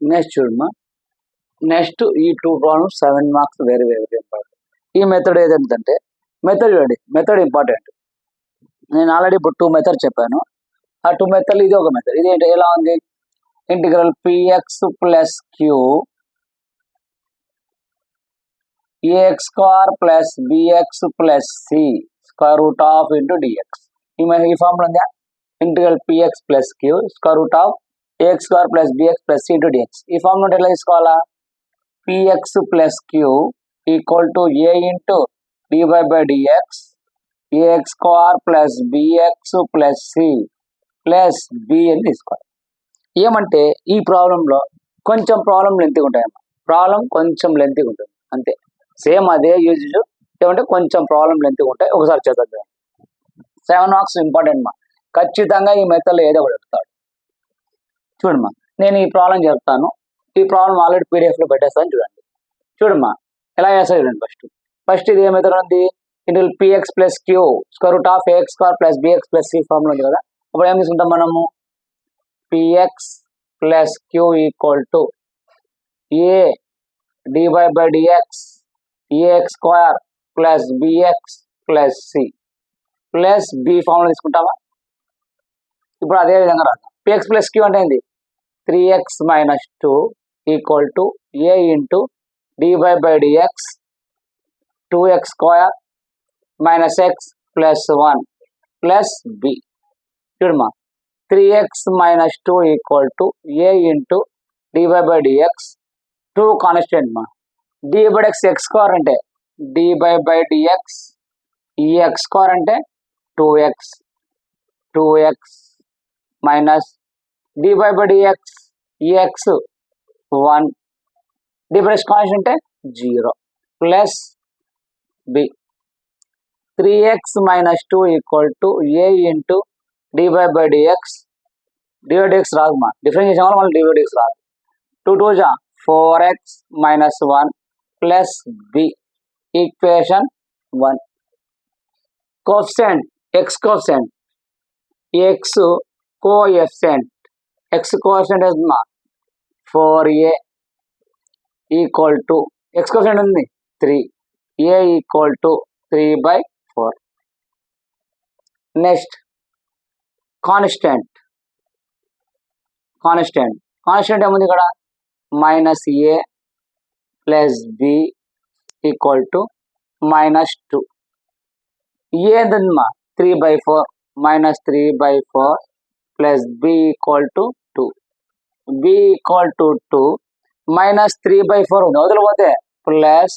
Next చూడమ్మా, next ఈ 2 problems 7 marks very very important. ఈ మెథడ్ ఏదంటే మెథడ్ చూడండి, మెథడ్ ఇంపార్టెంట్. నేను ఆల్రెడీ ఇప్పుడు 2 మెథడ్ చెప్పాను. ఆ 2 మెథడ్ ఇది ఒక మెథడ్. ఇది ఏంటి, ఎలా ఉంది, integral px plus Q ax square plus bx plus c square root of into dx. ఈ ఫార్ములా ఉందా, integral px plus queue square root of ax square plus bx plus c into dx. ఈ formula ఎట్లా తీసుకోవాలా, px plus queue equal to a into dy by dx ax square plus bx plus c plus b అని తీసుకోవాలి. ఏమంటే ఈ ప్రాబ్లంలో కొంచెం problem లెంతీగా ఉంటాయమ్మా, problem కొంచెం లెంతీగా ఉంటుంది అంతే. సేమ్ అదే యూజ్, ఏమంటే కొంచెం ప్రాబ్లం లెంతీగా ఉంటాయి. ఒకసారి చేద్దాం. 7 మార్క్స్ ఇంపార్టెంట్ మా, ఖచ్చితంగా ఈ మెథడ్లో ఏదో ఒకటి చెప్తాడు. చూడమ్మా, నేను ఈ ప్రాబ్లం చెప్తాను. ఈ ప్రాబ్లం ఆల్రెడీ పీడిఎఫ్లో పెట్టేస్తాను, చూడండి. చూడమ్మా ఎలా చేస్తా చూడండి. ఫస్ట్ ఇది ఏ మెథడ్ ఉంది, integral px plus queue square root of ax square plus bx plus c formula ఉంది కదా. అప్పుడు ఏం తీసుకుంటాం మనము, px plus queue equal to a dy by dx ax square plus bx plus c plus b formula తీసుకుంటామా. ఇప్పుడు అదే విధంగా రాద్దాం. px ప్లస్ క్యూ అంటే ఏంది, 3x minus 2 equal to a into dy by dx 2x square minus x plus 1 plus b. చూడమ్మా, 3x minus 2 equal to a into dy by dx 2 constant మా, dy by dx x square అంటే dy by dx ఈ x square అంటే 2x minus dy by dx ఈ x 1 dy by dx constant అంటే 0 plus b. 3x minus 2 equal to a into dy by dx dy dx రాదు మా, difference చేసే వల్ల మళ్ళీ dy dx రాదు. 2 2 జా 4x minus 1 plus b equation 1. Coefficient x coefficient x coefficient x coefficient మా 4a equal to x coefficient ఉంది 3, a equal to 3/4. Next constant ఏముంది ఇక్కడ, minus a plus b equal to minus 2. A ఎంతమా 3/4 minus 3/4 plus b equal to 2. b equal to 2 minus 3/4 ఉంది, వదిలిపోతే plus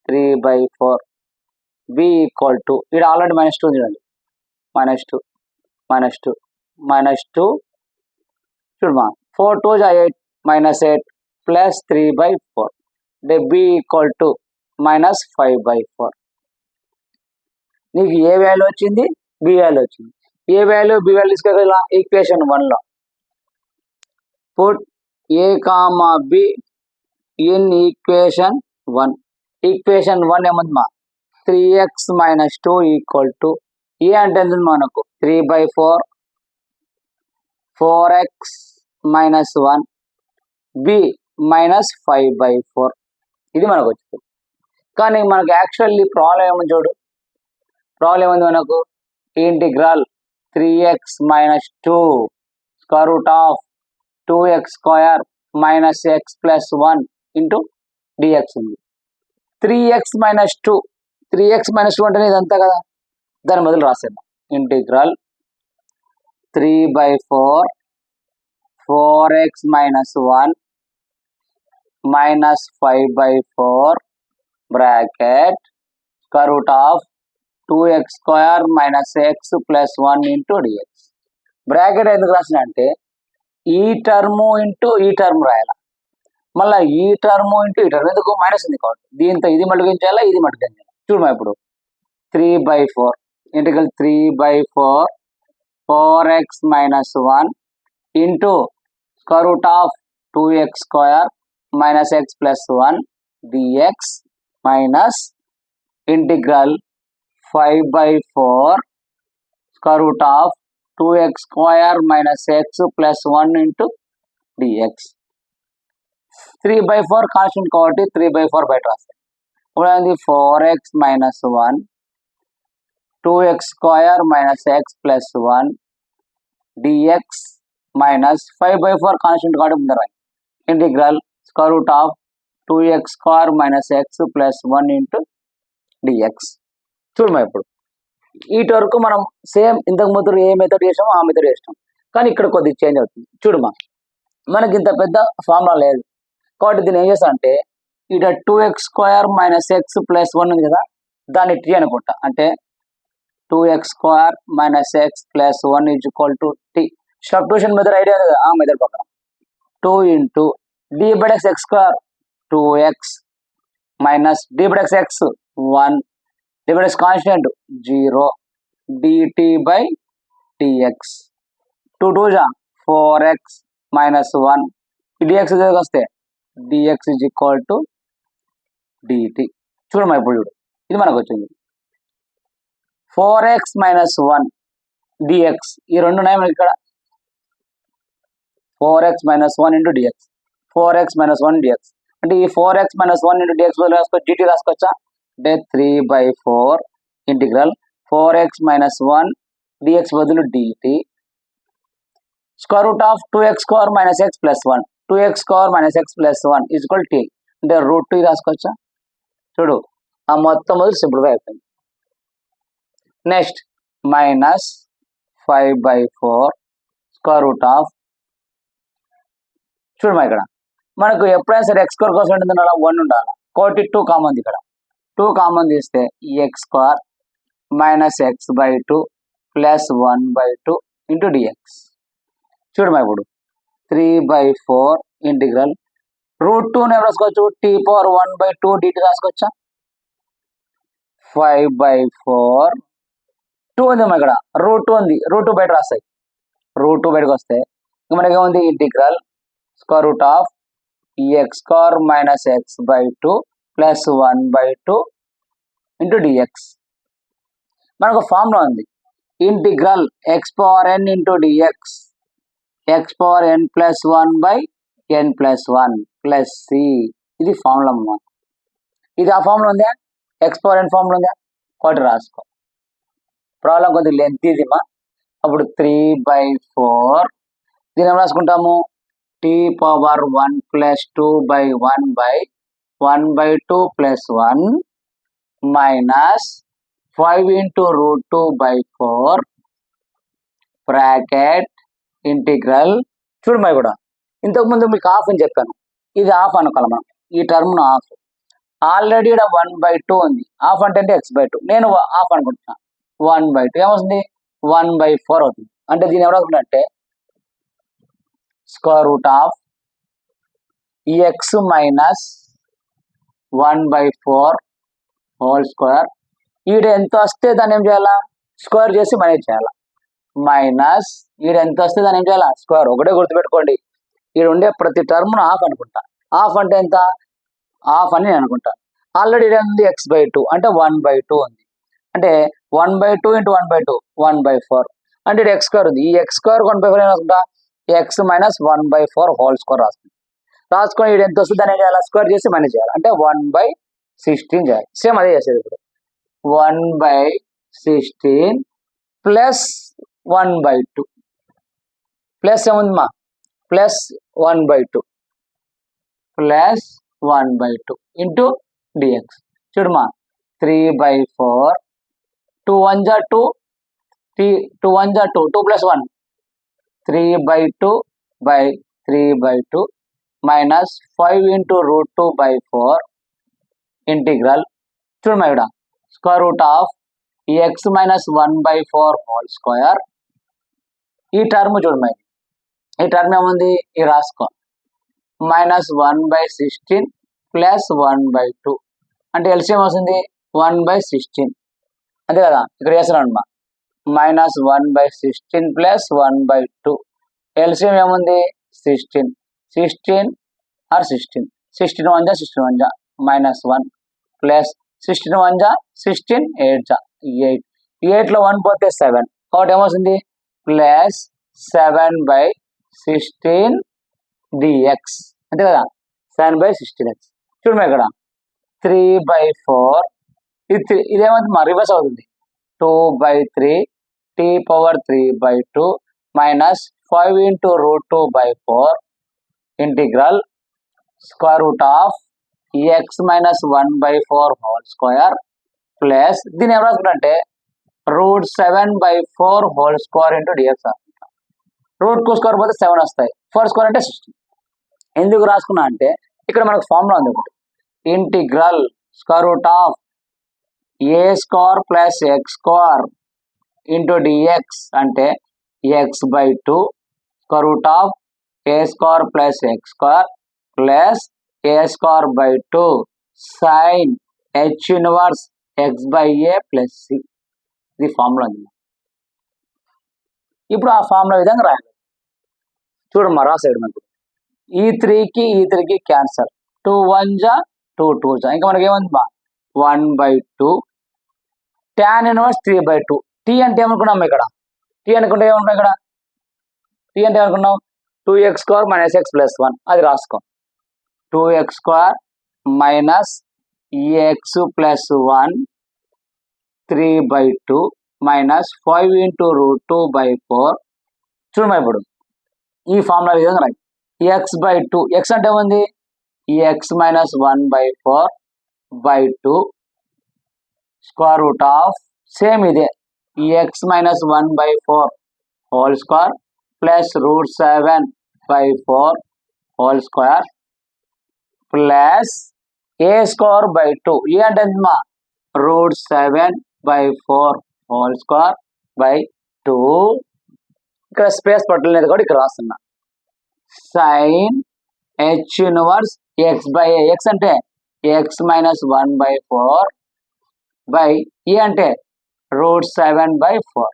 3/4 b equal to, ఇక్కడ already minus 2 చూడండి, minus 2 చూడమా 4 2 8 minus 8 plus 3/4 అంటే b equal to minus 5/4. నీకు a value వచ్చింది, b value వచ్చింది. A value b value తీసుకెళ్ళా, ఈక్వేషన్ 1లో put a comma b in equation 1. Equation 1 ఏముంది మా, 3x మైనస్ 2 ఈక్వల్ టు ఏ అంటే ఎంత మనకు 3/4 4x మైనస్ 1 బి మైనస్ 5/4. ఇది మనకు వచ్చింది. కానీ మనకు యాక్చువల్లీ ప్రాబ్లం ఏమో చూడు, ప్రాబ్లం ఏముంది మనకు, integral 3x minus 2 square root of 2x square minus x plus 1 into dx ఉంది. 3x మైనస్ 2 అంటే ఇదంతా కదా, దాని బదులు రాసేద్దాం. Integral 3/4 4x minus 1 minus 5/4 bracket square root of 2x square minus x plus 1 into dx. Bracket ఎందుకు రాసిన అంటే ఈ టర్ము ఇంటూ ఈ టర్మ్ రాయాలి, మళ్ళీ ఈ టర్ము ఇంటూ ఈ టర్మ్, ఎందుకు మైనస్ ఉంది కాబట్టి దీంతో ఇది మల్టిప్లికేషన్ ఇది మల్టిప్లికేషన్. చూడమా ఇప్పుడు 3/4 integral 3/4 4x minus 1 into square root of 2x square minus x plus 1 dx minus integral 5/4 square root of 2x square minus x plus 1 into dx. 3/4 constant కాబట్టి 3/4 బయట రాస్తాయి. ఇప్పుడు ఏంది 4x minus 1 2x square minus x plus 1 dx minus 5/4 constant కాబట్టి ముందర integral square root of 2x square minus x plus 1 into dx. చూడమా ఇప్పుడు వీటి వరకు మనం సేమ్ ఇంతకు ముందు ఏ మెథడ్ చేసామో ఆ మెథడ్ చేసాం, కానీ ఇక్కడ కొద్దిగా చేంజ్ అవుతుంది. చూడమా మనకి ఇంత పెద్ద ఫార్ములా లేదు కాబట్టి దీన్ని ఏం చేస్తా అంటే ఇక్కడ 2x square minus x plus 1 ఉంది కదా, దాన్ని t అనుకుంటా. అంటే 2x square minus x plus 1 is equal to t. Substitution method idea కదా, ఆ మెథడ్ ప్రకారం 2 into d by x x square 2x minus d by x 1 d by x constant 0 dt by dx 2 2 जा 4x minus 1 dx వస్తే dx is equal to dt. చూడమ్మా ఇప్పుడు చూడు, ఇది మనకు వచ్చింది 4x minus 1 dx. ఈ రెండు ఉన్నాయి మనకి ఇక్కడ 4x minus 1 into dx 4x minus 1 dx అంటే ఈ 4x minus 1 into dx బదులు రాసుకోవచ్చు, dt రాసుకోవచ్చా అంటే 3/4 ఇంటిగ్రల్ 4x minus 1 dx బదులు dt square root of 2x square minus x plus 1 2x square minus x plus 1 is equal to t అంటే root 2 రాసుకోవచ్చా. చూడు ఆ మొత్తం మొదలు సింపుల్గా అయిపోయింది. Next minus 5/4 square root of చూడమా ఇక్కడ మనకు ఎప్పుడైనా సరే ఎక్స్ స్క్వేర్ కోసం ఉంటుంది 1 ఉండాలి కాబట్టి 2 కామన్ ఇక్కడ 2 కామన్ తీస్తే x square minus x/2 plus 1/2 into dx. చూడమా ఇప్పుడు 3/4 ఇంటిగ్రల్ రూట్ 2 రాసుకోవచ్చు t⁻1/2 dt రాసుకోవచ్చా. 5/4 2 ఉంది ఇక్కడ రూట్ 2 ఉంది, రూట్ 2 బయట రాస్తాయి, రూట్ 2 బయటకు వస్తే మనకి ఏముంది integral square root of x square minus x/2 plus 1/2 into dx. మనకు ఫార్ములా ఉంది integral x⁻n into dx x⁻n plus 1/n plus 1 plus c. ఇది ఫార్ములా అమ్మా, ఇది ఆ ఫార్ములా ఉందా x⁻n ఫార్ములా ఉందా ఒకటి రాసుకో. ప్రాబ్లం కొద్దిగా లెంత్ ఇదిమా. అప్పుడు 3/4 దీని ఏం రాసుకుంటాము t⁻1 plus 2/1/1/2 plus 1 minus 5 into root 2/4 bracket integral. చూడమా కూడా ఇంతకుముందు మీకు హాఫ్ అని చెప్పాను, ఇది హాఫ్ అనుకోవాలి మనం, ఈ టర్మ్ హాఫ్. ఆల్రెడీ ఇక్కడ 1/2 ఉంది, హాఫ్ అంటే x/2 నేను హాఫ్ అనుకుంటున్నాను 1/2 ఏమవుతుంది 1/4 అవుతుంది. అంటే దీని ఎవరు అనుకుంటే square root of x minus 1/4 whole square. ఈడ ఎంత వస్తే దాన్ని ఏం చేయాలా స్క్వేర్ చేసి మేనేజ్ చేయాలా, మైనస్ ఈడ ఎంత వస్తే దాన్ని ఏం చేయాలా స్క్వేర్. ఒకటే గుర్తుపెట్టుకోండి, ఈడ ఉండే ప్రతి టర్మ్ హాఫ్ అనుకుంటా. హాఫ్ అంటే ఎంత హాఫ్ అని నేను అనుకుంటాను. ఆల్రెడీ ఈడ ఉంది x/2 అంటే 1/2 ఉంది, అంటే 1/2 ఇంటూ 1/2 1/4 అంటే ఇది x స్క్వేర్ ఉంది. ఈ x స్క్వేర్ 1/4 రాసుకుంటా x మైనస్ 1/4 హోల్ స్క్వేర్ రాసుకుంటా. రాసుకొని ఇది ఎంత వస్తుంది దాన్ని చేయాలి స్క్వేర్ చేసి మేనేజ్ చేయాలి, అంటే 1/16 చేయాలి. సేమ్ అదే చేసేది ఇప్పుడు 1/16 ప్లస్ 1/2 ప్లస్ ఏముంది మా ప్లస్ 1/2 ప్లస్ 1/2 ఇంటూ డిఎక్స్. చూడమా 3/4 2 1 जा 2 2 1 जा 2 2 plus 1 3/2/3/2 minus 5 into root 2/4 integral. చూడమా ఇక్కడ square root of x minus 1/4 whole square. ఈ టర్మ్ చూడమా, ఈ టర్మ్ ఏముంది ఇది రాసుకో మైనస్ 1/16 ప్లస్ 1/2 అంటే ఎల్సిఎం వస్తుంది 1/16 అంతే కదా. ఇక్కడ చేస్తున్నాను అమ్మా మైనస్ 1/16 ప్లస్ 1/2 ఎల్సిఎం ఏముంది 16 16 ఆర్ 16 16 1 जा 16 1 जा మైనస్ 1 ప్లస్ 16 1 जा 16 8 जा 8 8లో 1 పోతే 7 కాబట్టి ఏమొస్తుంది ప్లస్ 7/16 dx అంతే కదా. 7/16x. చూడమ్మా ఇక్కడ 3/4 ఇదేమంటే రివర్స్ అవుతుంది. 2/3 t^3/2 minus 5 into √2/4 integral square root of x minus 1/4 whole square plus దీన్ని ఎవరు రాసుకుంటే √7/4 whole square into dx రాసుకుంటాం. రూట్ కు స్క్వేర్ పోతే 7 వస్తాయి, 4 స్క్వేర్ అంటే 16. ఎందుకు రాసుకున్నా అంటే ఇక్కడ మనకు ఫార్ములా ఉంది ఒకటి, integral square root of A square plus X square into dx అంటే x/2 square root of A square plus X square plus A square by 2 sine h inverse x/a plus c. ఇది formula ఉంది. ఇప్పుడు ఆ formula విధంగా రాయాలి. చూడమ్మా రాసాడు మనకు ఈ 3కి క్యాన్సల్, 2 1 జా 2 2 జా, ఇంకా మనకి ఏముంది బా 1/2 tan ఇన్వర్స్ 3/2. టీ అంటే ఏమనుకున్నాం ఇక్కడ, టీ అనుకుంటే ఏమనుకున్నాం ఇక్కడ, టీ అంటే ఏమనుకున్నాం 2x² - x + 1 అది రాసుకో. 2x² - x + 1 3/2 minus 5 into √2/4. చూడమ్మా ఇప్పుడు ఈ ఫార్ములా విధంగా రాయి. x/2 x అంటే ఏముంది x - 1/4/2 square root of same ఇదే x - 1/4 whole square plus √7/4 whole square plus a²/2 ఏ అంటే ఎంతమా √7/4 హోల్ స్క్వేర్ బై 2. ఇక్కడ స్పేస్ పట్టలేదు కూడా ఇక్కడ రాస్తున్నా. Sine h inverse x/a, x అంటే x - 1/4 బై ఏ అంటే √7/4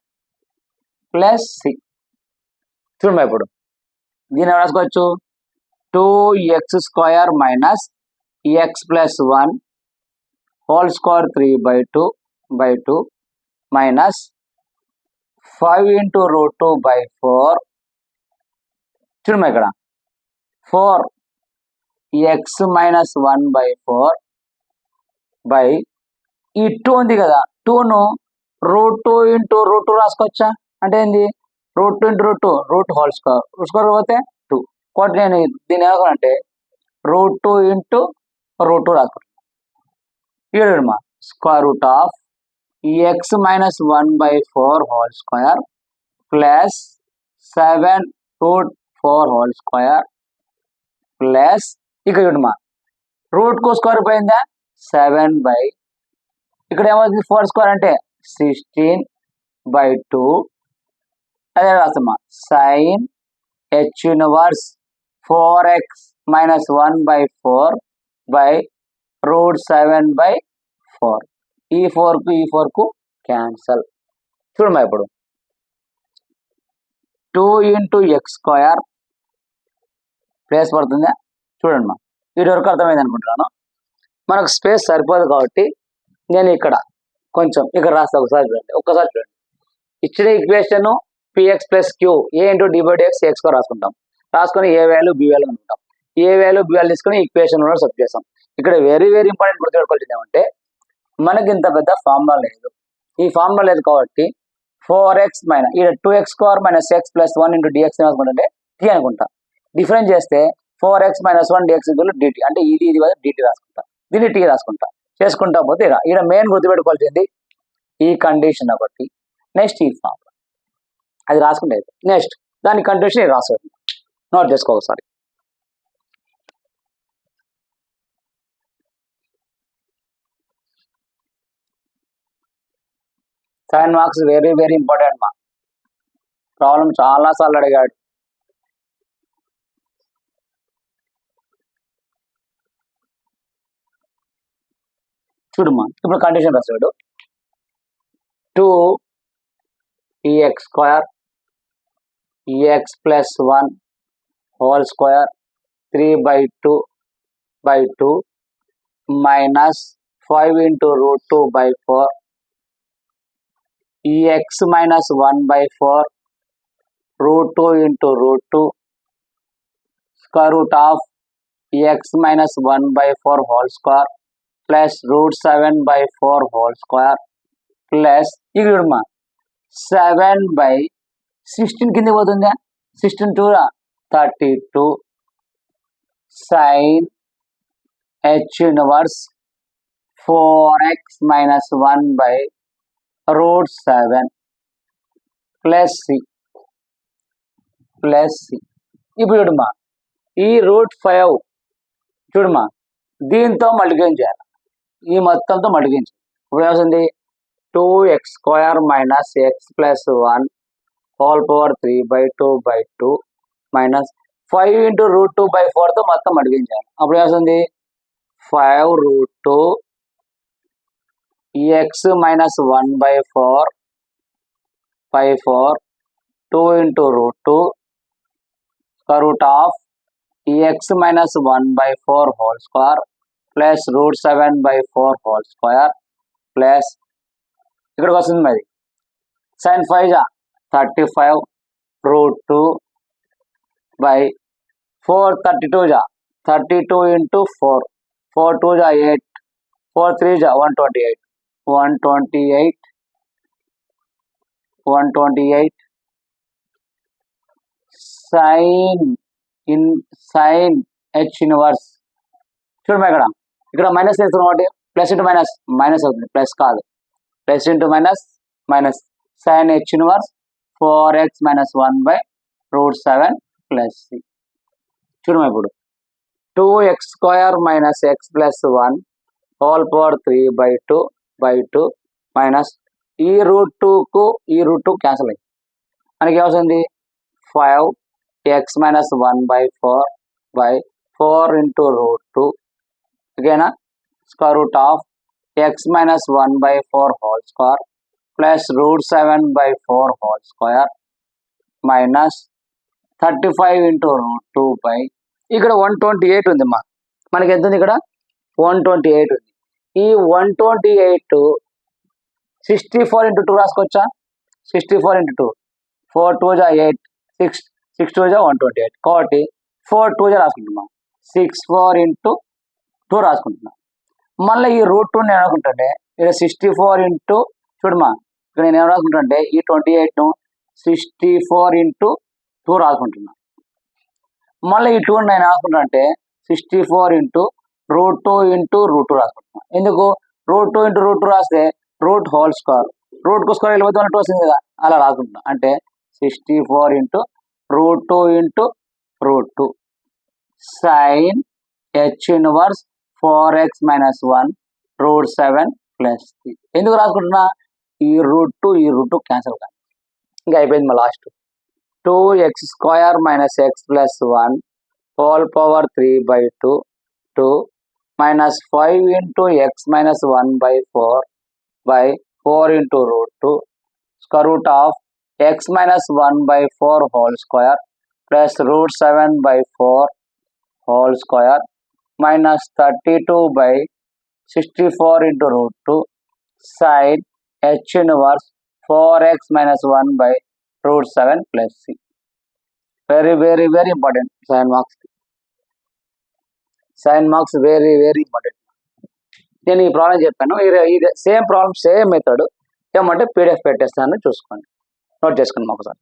ప్లస్ c. చూడమ్మా ఇప్పుడు దీన్ని రాసుకోవచ్చు 2x² - x + 1 whole square 3/2 minus 5 into √2/4. చూడమ్మా ఇక్కడ 4x - 1/4 బై ఈ 2 ఉంది కదా, 2ను √2 into √2 రాసుకోవచ్చా అంటే ఏంది √2 into √2 రూట్ హోల్ స్క్వేర్ పోతే 2. కాబట్టి నేను దీన్ని ఏమనుకున్నానంటే √2 into √2 రాసుకుంటాను. ఇక్కడ square root of x - 1/4 whole square plus 7√4 whole square plus ఇక్కడ చూడమ్మా రూట్ కు స్క్వేర్ పోయిందా 7 బై ఇక్కడ ఏమవుతుంది 4 స్క్వేర్ అంటే 16/2. అదే రాస్తామా sine h inverse 4x - 1/4 by √7/4. ఈ 4కు క్యాన్సల్. చూడమ్మా ఇప్పుడు 2 into x² ప్లేస్ పడుతుందా చూడండి. వీటి వరకు అర్థమైంది అనుకుంటున్నాను. మనకు స్పేస్ సరిపోదు కాబట్టి నేను ఇక్కడ కొంచెం ఇక్కడ రాస్తా. ఒక్కసారి చూడండి. ఇచ్చిన equation px + q a × d/dx x² రాసుకుంటాం. రాసుకొని ఏ వాల్యూ బి వాల్యూ అనుకుంటాం. ఏ వాల్యూ బి వాల్యూ తీసుకొని ఈక్వేషన్ సబ్ చేస్తాం. ఇక్కడ వెరీ ఇంపార్టెంట్ గుర్తుపెట్టుకోవాల్సింది ఏమంటే మనకి ఇంత పెద్ద ఫార్ములా లేదు. ఈ ఫార్ములా లేదు కాబట్టి 4x - ఇక్కడ 2x² - x + 1 into dx రాసుకుంటే t అనుకుంటా. డిఫరెన్స్ చేస్తే 4x - 1 dx dt అంటే ఇది dt రాసుకుంటా, దీన్ని t రాసుకుంటా. చేసుకుంటా పోతే ఇక్కడ మెయిన్ గుర్తుపెట్టుకోవాల్సింది ఈ కండిషన్ ఒకటి, నెక్స్ట్ ఈ ఫార్ములా అది రాసుకుంటే నెక్స్ట్ దాని కండిషన్ రాసుకోండి, నోట్ చేసుకో ఒకసారి. సెవెన్ మార్క్స్ వెరీ ఇంపార్టెంట్ మా ప్రాబ్లం చాలా సార్లు అడిగాడు. చూడమ్మా ఇప్పుడు కండిషన్ రాసాడు 2x² x + 1 whole square 3/2 minus 5 into √2/4 x - 1/4 √2 into √2 square root of x minus 1 by 4 whole square plus root 7 by 4 whole square plus ఇక్కడ చూడమ్మా 7 by 16 కింద పోతుందా 16 2 32 sin h inverse 4x minus 1 by root 7 plus c ఇప్పుడు చూడమ్మా ఈ route 5 చూడమ్మా దీంతో multiply చేయాలి ఈ మొత్తంతో మల్టిప్లై చేయాలి ఇప్పుడు ఏమవుతుంది 2x square minus x plus 1 whole power 3/2/2 minus 5 into root 2/4తో మొత్తం మల్టిప్లై చేయాలి అప్పుడు ఏమవుతుంది 5 root 2 x minus 1/4 2 into root 2 square root of x minus 1/4 whole square plus root 7/4 whole square plus ఇక్కడికి వస్తుంది మరి sin 5 35 root 2 by 4 32 32 into 4 4 2 8 4 3 128 sin h inverse చూడమ్మా ఇక్కడ మైనస్ చేస్తున్నాం కాబట్టి ప్లస్ ఇంటూ మైనస్ అవుతుంది ప్లస్ కాదు plus into minus sin h inverse 4x minus 1 by root 7 plus c చూడమ్మా ఇప్పుడు 2x square minus x plus 1 whole power 3/2 minus ఈ route 2కు ఈ రూట్ 2 క్యాన్సిల్ అయ్యింది మనకి ఏమవుతుంది 5x minus 1/4 into root 2 again square root of x minus 1/4 whole square plus root 7/4 whole square minus 35 into root 2 by ఇక్కడ 128 ఉంది మా మనకి ఎంత ఉంది ఇక్కడ 128 ఉంది ఈ 128 64 into 2 రాసుకోవచ్చా 64 into 2 4 2 8 6 2 128 కాబట్టి 4 2 రాసుకుంటున్నాం 64 into 2 రాసుకుంటున్నాం మళ్ళీ ఈ రూట్ 2 నేను అనుకుంటుంటే ఇక్కడ 64 into చూడమ్మా ఇక్కడ నేను ఏం రాసుకుంటుంటే ఈ 28ను 64 into 2 రాసుకుంటున్నా మళ్ళీ ఈ 2 నేను రాసుకుంటుంటే 64 into root 2 into root 2 రాసుకుంటున్నాను ఎందుకు root 2 into root 2 రాస్తే రూట్ హోల్ స్క్వేర్ రూట్కు స్క్వేర్ వెళ్ళిపోతే 2 వస్తుంది కదా అలా రాసుకుంటున్నాం అంటే 64 into root 2 into root 2 sin h inverse 4x minus 1 root 7 plus 3 ఎందుకు రాసుకుంటున్నా ఈ రూట్ 2 క్యాన్సిల్ కాదు ఇంకా అయిపోయింది మా last 2x square minus x plus 1 whole power 3/2 minus 5 into x minus 1/4 into root 2 square root of x minus 1/4 whole square plus root 7/4 whole square minus 32/64 into root 2 sin h inverse 4x minus 1 by root 7 plus c. Very important sign marks. Sign marks very important. నేను ఈ problem చెప్పాను ఇది same problem same method ఏమంటే PDF పెట్టేస్తాను చూసుకోండి note చేసుకోండి ఒకసారి